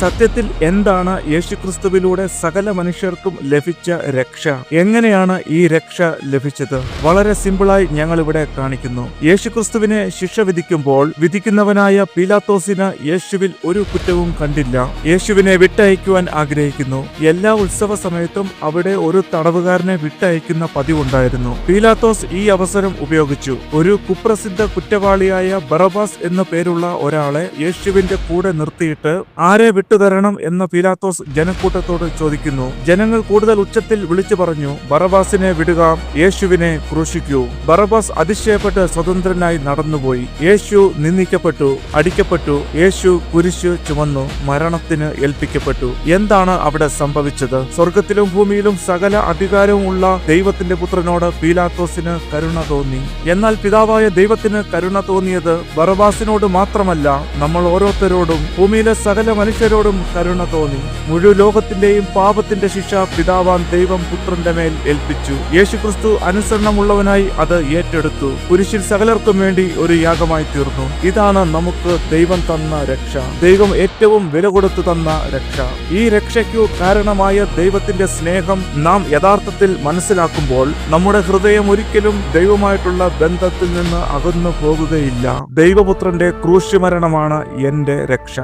സത്യത്തിൽ എന്താണ് യേശുക്രിസ്തുവിലൂടെ സകല മനുഷ്യർക്കും ലഭിച്ച രക്ഷ? എങ്ങനെയാണ് ഈ രക്ഷ ലഭിച്ചത്? വളരെ സിമ്പിളായി ഞങ്ങൾ ഇവിടെ കാണിക്കുന്നു. യേശുക്രിസ്തുവിനെ ശിക്ഷ വിധിക്കുമ്പോൾ വിധിക്കുന്നവനായ പീലാത്തോസിന് യേശുവിൽ ഒരു കുറ്റവും കണ്ടില്ല. യേശുവിനെ വിട്ടയക്കുവാൻ ആഗ്രഹിക്കുന്നു. എല്ലാ ഉത്സവ സമയത്തും അവിടെ ഒരു തടവുകാരനെ വിട്ടയക്കുന്ന പതിവുണ്ടായിരുന്നു. പീലാത്തോസ് ഈ അവസരം ഉപയോഗിച്ചു. ഒരു കുപ്രസിദ്ധ കുറ്റവാളിയായ ബറബാസ് എന്ന പേരുള്ള ഒരാളെ യേശുവിന്റെ കൂടെ നിർത്തിയിട്ട് ആരെ വിട്ടുതരണം എന്ന് പീലാത്തോസ് ജനക്കൂട്ടത്തോട് ചോദിക്കുന്നു. ജനങ്ങൾ കൂടുതൽ ഉച്ചത്തിൽ വിളിച്ചു പറഞ്ഞു, ബറബാസിനെ വിടുക, യേശുവിനെ ക്രൂശിക്കൂ. ബറബാസ് അതിശയപ്പെട്ട് സ്വതന്ത്രനായി നടന്നുപോയി. യേശു നിന്ദിക്കപ്പെട്ടു, അടിക്കപ്പെട്ടു. യേശു കുരിശു ചുമന്നു മരണത്തിന് ഏൽപ്പിക്കപ്പെട്ടു. എന്താണ് അവിടെ സംഭവിച്ചത്? സ്വർഗത്തിലും ഭൂമിയിലും സകല അധികാരവും ഉള്ള ദൈവത്തിന്റെ പുത്രനോട് പീലാത്തോസിന് കരുണ തോന്നി. എന്നാൽ പിതാവായ ദൈവത്തിന് കരുണ തോന്നിയത് ബറബാസിനോട് മാത്രമല്ല, നമ്മൾ ഓരോരുത്തരോടും, ഭൂമിയിലെ സകല മനുഷ്യരോടും കരുണ തോന്നി. മുഴു ലോകത്തിന്റെയും പാപത്തിന്റെ ശിക്ഷ പിതാവാൻ ദൈവം പുത്രന്റെ മേൽ ഏൽപ്പിച്ചു. യേശുക്രിസ്തു അനുസരണമുള്ളവനായി അത് ഏറ്റെടുത്തു. കുരിശിൽ സകലർക്കും വേണ്ടി ഒരു യാഗമായി തീർന്നു. ഇതാണ് നമുക്ക് ദൈവം തന്ന രക്ഷ. ദൈവം ഏറ്റവും വില കൊടുത്തു തന്ന രക്ഷ. ഈ രക്ഷയ്ക്കു കാരണമായ ദൈവത്തിന്റെ സ്നേഹം നാം യഥാർത്ഥത്തിൽ മനസ്സിലാക്കുമ്പോൾ നമ്മുടെ ഹൃദയം ഒരിക്കലും ദൈവമായിട്ടുള്ള ബന്ധത്തിൽ നിന്ന് അകന്നു പോകുകയില്ല. ദൈവപുത്രന്റെ ക്രൂശ് മരണമാണ് എന്റെ രക്ഷ.